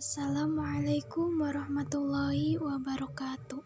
Assalamualaikum warahmatullahi wabarakatuh.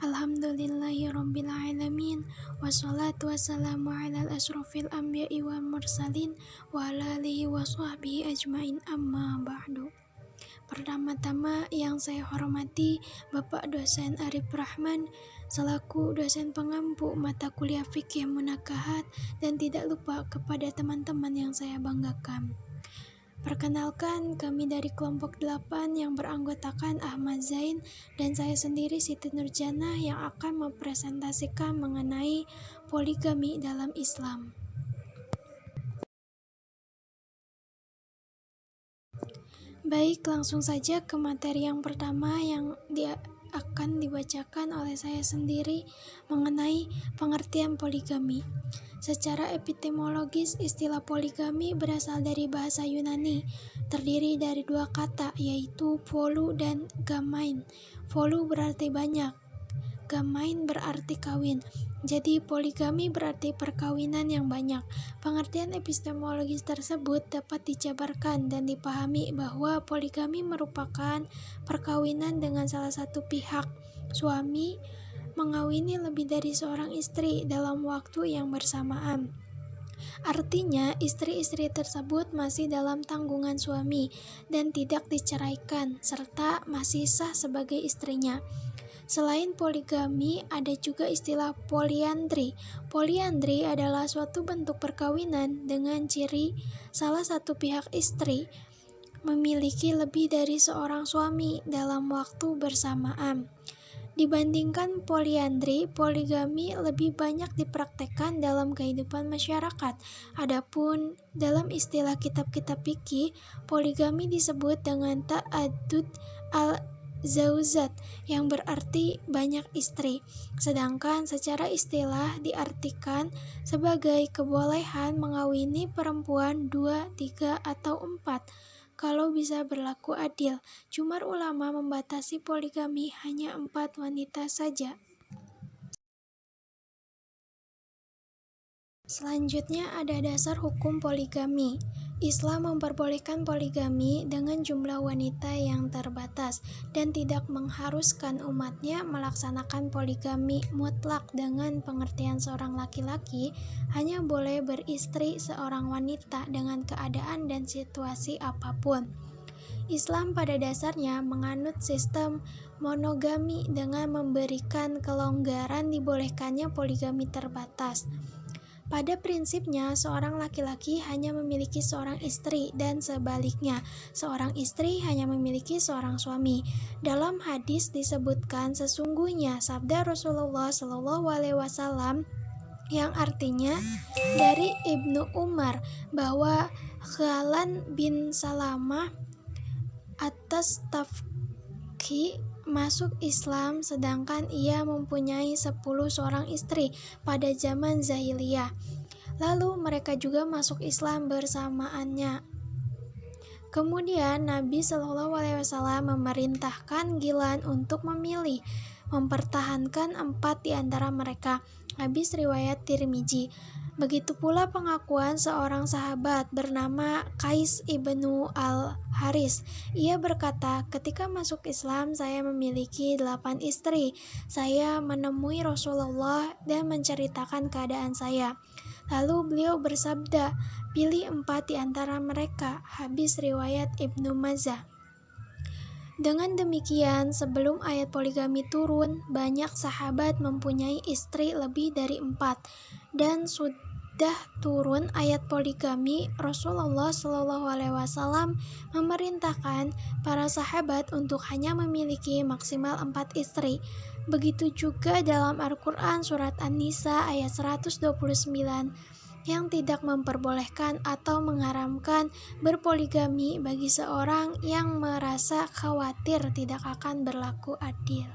Alhamdulillahirabbil alamin wassalatu wassalamu ala asrofil anbiya'i wal mursalin wa ala alihi wa sahbihi ajmain amma ba'du. Pertama-tama yang saya hormati Bapak Dosen Arif Rahman selaku dosen pengampu mata kuliah fikih munakahat, dan tidak lupa kepada teman-teman yang saya banggakan. Perkenalkan, kami dari kelompok 8 yang beranggotakan Ahmad Zain dan saya sendiri Siti Nurjana yang akan mempresentasikan mengenai poligami dalam Islam. Baik, langsung saja ke materi yang pertama yang akan dibacakan oleh saya sendiri mengenai pengertian poligami. Secara epistemologis, istilah poligami berasal dari bahasa Yunani, terdiri dari dua kata, yaitu polu dan gamein. Polu berarti banyak, gamein berarti kawin. Jadi poligami berarti perkawinan yang banyak. Pengertian epistemologis tersebut dapat dijabarkan dan dipahami bahwa poligami merupakan perkawinan dengan salah satu pihak, suami, mengawini lebih dari seorang istri dalam waktu yang bersamaan. Artinya, istri-istri tersebut masih dalam tanggungan suami dan tidak diceraikan, serta masih sah sebagai istrinya. Selain poligami, ada juga istilah poliandri. Poliandri adalah suatu bentuk perkawinan dengan ciri salah satu pihak istri memiliki lebih dari seorang suami dalam waktu bersamaan. Dibandingkan poliandri, poligami lebih banyak dipraktekkan dalam kehidupan masyarakat. Adapun dalam istilah kitab-kitab fikih, poligami disebut dengan ta'addud al-zauzat yang berarti banyak istri. Sedangkan secara istilah diartikan sebagai kebolehan mengawini perempuan 2, 3, atau 4. Kalau bisa berlaku adil, jumhur ulama membatasi poligami hanya 4 wanita saja. Selanjutnya ada dasar hukum poligami. Islam memperbolehkan poligami dengan jumlah wanita yang terbatas dan tidak mengharuskan umatnya melaksanakan poligami mutlak dengan pengertian seorang laki-laki hanya boleh beristri seorang wanita dengan keadaan dan situasi apapun. Islam pada dasarnya menganut sistem monogami dengan memberikan kelonggaran dibolehkannya poligami terbatas. Pada prinsipnya, seorang laki-laki hanya memiliki seorang istri dan sebaliknya, seorang istri hanya memiliki seorang suami. Dalam hadis disebutkan sesungguhnya sabda Rasulullah SAW yang artinya dari Ibnu Umar bahwa Khalan bin Salamah atas tafki masuk Islam sedangkan ia mempunyai 10 seorang istri pada zaman Zahiliyah. Lalu mereka juga masuk Islam bersamaannya. Kemudian Nabi SAW memerintahkan Gilan untuk mempertahankan 4 di antara mereka. Hadis riwayat Tirmizi. Begitu pula pengakuan seorang sahabat bernama Qais ibnu al-Haris. Ia berkata, ketika masuk Islam saya memiliki 8 istri. Saya menemui Rasulullah dan menceritakan keadaan saya. Lalu beliau bersabda, pilih 4 di antara mereka. Hadis riwayat Ibnu Majah. Dengan demikian, sebelum ayat poligami turun, banyak sahabat mempunyai istri lebih dari 4. Dan sudah turun ayat poligami, Rasulullah SAW memerintahkan para sahabat untuk hanya memiliki maksimal 4 istri. Begitu juga dalam Al-Quran surat An-Nisa ayat 129 yang tidak memperbolehkan atau mengharamkan berpoligami bagi seorang yang merasa khawatir tidak akan berlaku adil.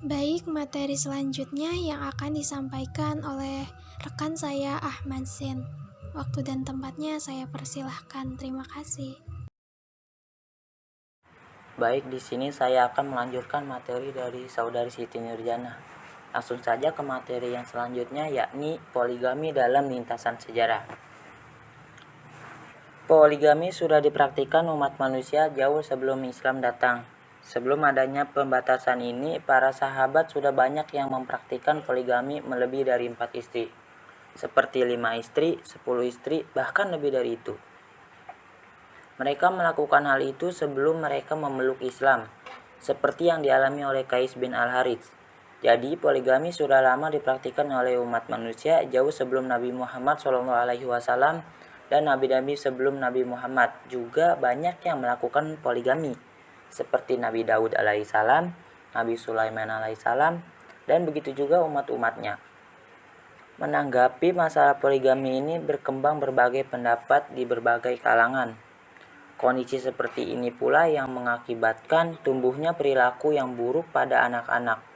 Baik, materi selanjutnya yang akan disampaikan oleh rekan saya Ahmad Zain. Waktu dan tempatnya saya persilahkan. Terima kasih. Baik, di sini saya akan melanjutkan materi dari saudari Siti Nurjana. Langsung saja ke materi yang selanjutnya, yakni poligami dalam lintasan sejarah. Poligami sudah dipraktikkan umat manusia jauh sebelum Islam datang. Sebelum adanya pembatasan ini, para sahabat sudah banyak yang mempraktikkan poligami melebihi dari 4 istri. Seperti 5 istri, 10 istri, bahkan lebih dari itu. Mereka melakukan hal itu sebelum mereka memeluk Islam, seperti yang dialami oleh Qais bin Al-Harits. Jadi, poligami sudah lama dipraktikkan oleh umat manusia jauh sebelum Nabi Muhammad SAW dan nabi-nabi sebelum Nabi Muhammad juga banyak yang melakukan poligami, seperti Nabi Daud alaihissalam, Nabi Sulaiman alaihissalam, dan begitu juga umat-umatnya. Menanggapi masalah poligami ini berkembang berbagai pendapat di berbagai kalangan. Kondisi seperti ini pula yang mengakibatkan tumbuhnya perilaku yang buruk pada anak-anak.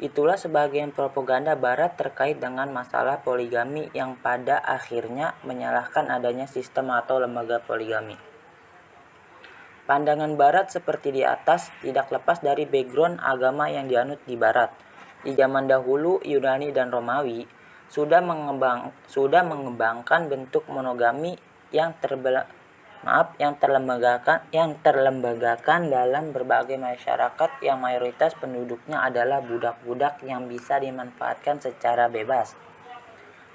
Itulah sebagian propaganda Barat terkait dengan masalah poligami yang pada akhirnya menyalahkan adanya sistem atau lembaga poligami. Pandangan Barat seperti di atas tidak lepas dari background agama yang dianut di Barat. Di zaman dahulu, Yunani dan Romawi sudah mengembangkan bentuk monogami yang terlembagakan dalam berbagai masyarakat yang mayoritas penduduknya adalah budak-budak yang bisa dimanfaatkan secara bebas.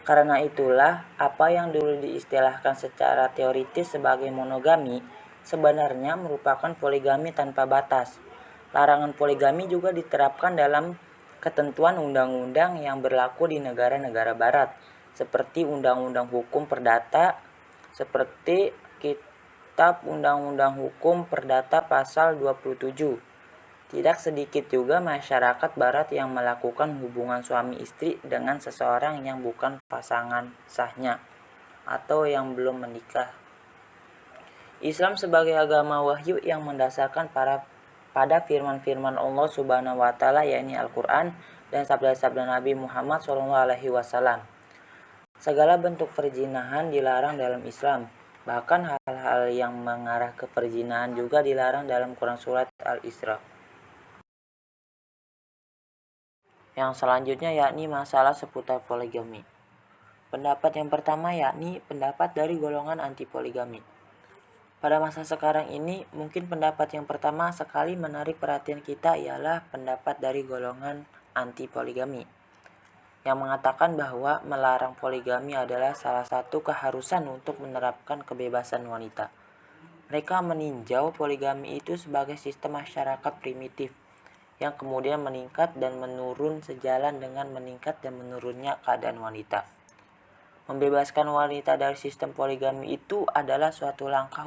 Karena itulah, apa yang dulu diistilahkan secara teoritis sebagai monogami sebenarnya merupakan poligami tanpa batas. Larangan poligami juga diterapkan dalam ketentuan undang-undang yang berlaku di negara-negara barat, seperti Undang-Undang Hukum Perdata, seperti Kitab Undang-Undang Hukum Perdata Pasal 27. Tidak sedikit juga masyarakat barat yang melakukan hubungan suami istri dengan seseorang yang bukan pasangan sahnya atau yang belum menikah. Islam sebagai agama wahyu yang mendasarkan pada firman-firman Allah Subhanahu wa taala, yakni Al-Qur'an dan sabda-sabda Nabi Muhammad SAW. Segala bentuk perzinahan dilarang dalam Islam. Bahkan hal-hal yang mengarah ke perzinahan juga dilarang dalam Quran Surat Al-Isra. Yang selanjutnya yakni masalah seputar poligami. Pendapat yang pertama yakni pendapat dari golongan anti poligami. Pada masa sekarang ini, mungkin pendapat yang pertama sekali menarik perhatian kita ialah pendapat dari golongan anti poligami, yang mengatakan bahwa melarang poligami adalah salah satu keharusan untuk menerapkan kebebasan wanita. Mereka meninjau poligami itu sebagai sistem masyarakat primitif yang kemudian meningkat dan menurun sejalan dengan meningkat dan menurunnya keadaan wanita. Membebaskan wanita dari sistem poligami itu adalah suatu langkah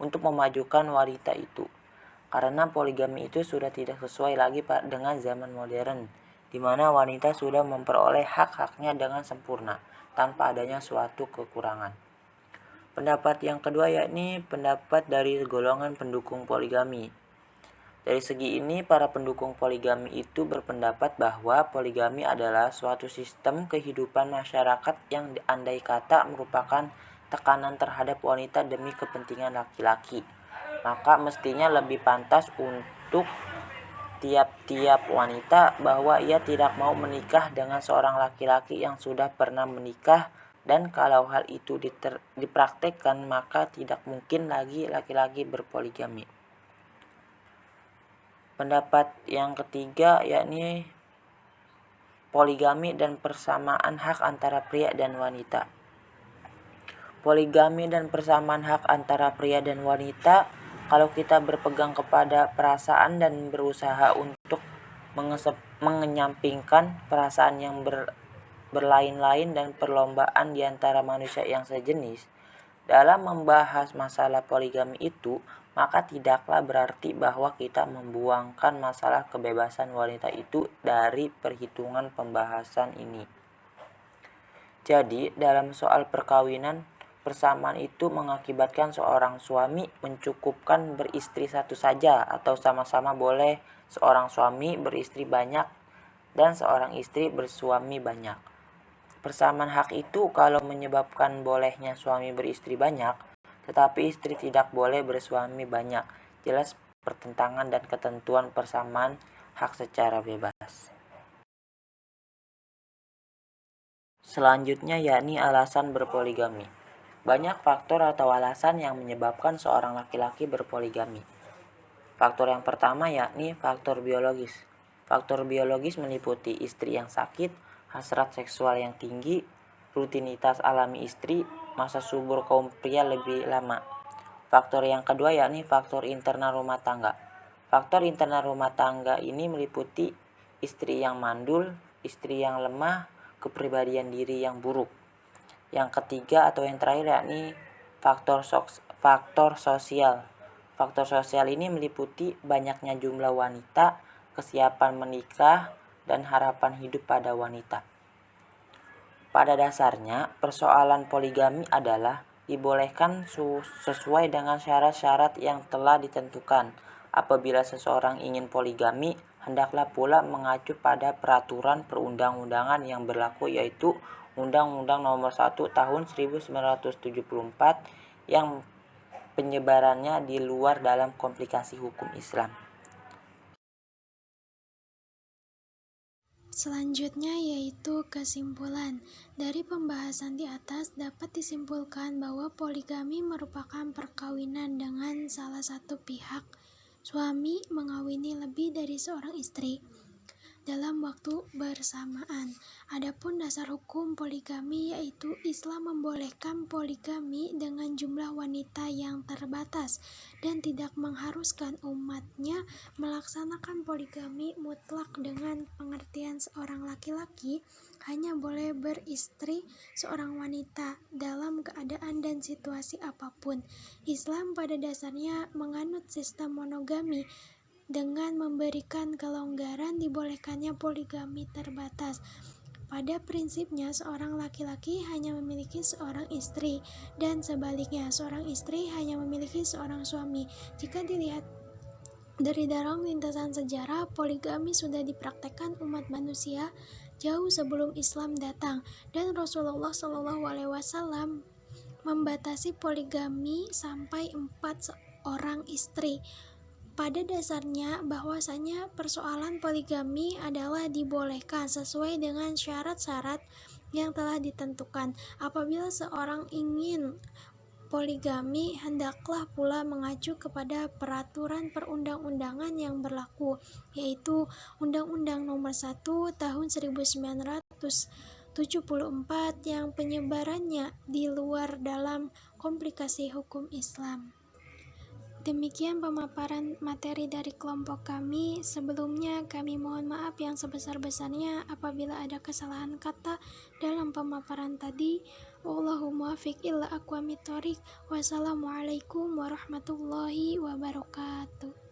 untuk memajukan wanita itu, karena poligami itu sudah tidak sesuai lagi dengan zaman modern, di mana wanita sudah memperoleh hak-haknya dengan sempurna, tanpa adanya suatu kekurangan. Pendapat yang kedua yakni pendapat dari golongan pendukung poligami. Dari segi ini, para pendukung poligami itu berpendapat bahwa poligami adalah suatu sistem kehidupan masyarakat yang andai kata merupakan tekanan terhadap wanita demi kepentingan laki-laki, maka mestinya lebih pantas untuk tiap-tiap wanita bahwa ia tidak mau menikah dengan seorang laki-laki yang sudah pernah menikah, dan kalau hal itu dipraktekkan maka tidak mungkin lagi laki-laki berpoligami. Pendapat yang ketiga yakni poligami dan persamaan hak antara pria dan wanita. Poligami dan persamaan hak antara pria dan wanita, kalau kita berpegang kepada perasaan dan berusaha untuk mengenyampingkan perasaan yang berlain-lain dan perlombaan di antara manusia yang sejenis, dalam membahas masalah poligami itu, maka tidaklah berarti bahwa kita membuangkan masalah kebebasan wanita itu dari perhitungan pembahasan ini. Jadi, dalam soal perkawinan, persamaan itu mengakibatkan seorang suami mencukupkan beristri satu saja, atau sama-sama boleh seorang suami beristri banyak dan seorang istri bersuami banyak. Persamaan hak itu kalau menyebabkan bolehnya suami beristri banyak, tetapi istri tidak boleh bersuami banyak, jelas pertentangan dan ketentuan persamaan hak secara bebas. Selanjutnya yakni alasan berpoligami. Banyak faktor atau alasan yang menyebabkan seorang laki-laki berpoligami. Faktor yang pertama yakni faktor biologis. Faktor biologis meliputi istri yang sakit, hasrat seksual yang tinggi, rutinitas alami istri, masa subur kaum pria lebih lama. Faktor yang kedua yakni faktor internal rumah tangga. Faktor internal rumah tangga ini meliputi istri yang mandul, istri yang lemah, kepribadian diri yang buruk. Yang ketiga atau yang terakhir yakni faktor sosial. Faktor sosial ini meliputi banyaknya jumlah wanita, kesiapan menikah, dan harapan hidup pada wanita. Pada dasarnya, persoalan poligami adalah dibolehkan sesuai dengan syarat-syarat yang telah ditentukan. Apabila seseorang ingin poligami, hendaklah pula mengacu pada peraturan perundang-undangan yang berlaku, yaitu Undang-Undang Nomor 1 Tahun 1974 yang penyebarannya di luar dalam komplikasi hukum Islam. Selanjutnya yaitu kesimpulan. Dari pembahasan di atas dapat disimpulkan bahwa poligami merupakan perkawinan dengan salah satu pihak. Suami mengawini lebih dari seorang istri dalam waktu bersamaan. Adapun dasar hukum poligami yaitu Islam membolehkan poligami dengan jumlah wanita yang terbatas dan tidak mengharuskan umatnya melaksanakan poligami mutlak dengan pengertian seorang laki-laki hanya boleh beristri seorang wanita dalam keadaan dan situasi apapun. Islam pada dasarnya menganut sistem monogami dengan memberikan kelonggaran dibolehkannya poligami terbatas. Pada prinsipnya, seorang laki-laki hanya memiliki seorang istri, dan sebaliknya, seorang istri hanya memiliki seorang suami. Jika dilihat dari dalam lintasan sejarah, poligami sudah dipraktekkan umat manusia jauh sebelum Islam datang, dan Rasulullah SAW membatasi poligami sampai 4 orang istri. Pada dasarnya bahwasanya persoalan poligami adalah dibolehkan sesuai dengan syarat-syarat yang telah ditentukan. Apabila seorang ingin poligami, hendaklah pula mengacu kepada peraturan perundang-undangan yang berlaku, yaitu Undang-Undang Nomor 1 Tahun 1974 yang penyebarannya di luar dalam komplikasi hukum Islam. Demikian pemaparan materi dari kelompok kami. Sebelumnya kami mohon maaf yang sebesar-besarnya apabila ada kesalahan kata dalam pemaparan tadi. Wallahu muwaffiq ila aqwamit thoriq. Wassalamualaikum warahmatullahi wabarakatuh.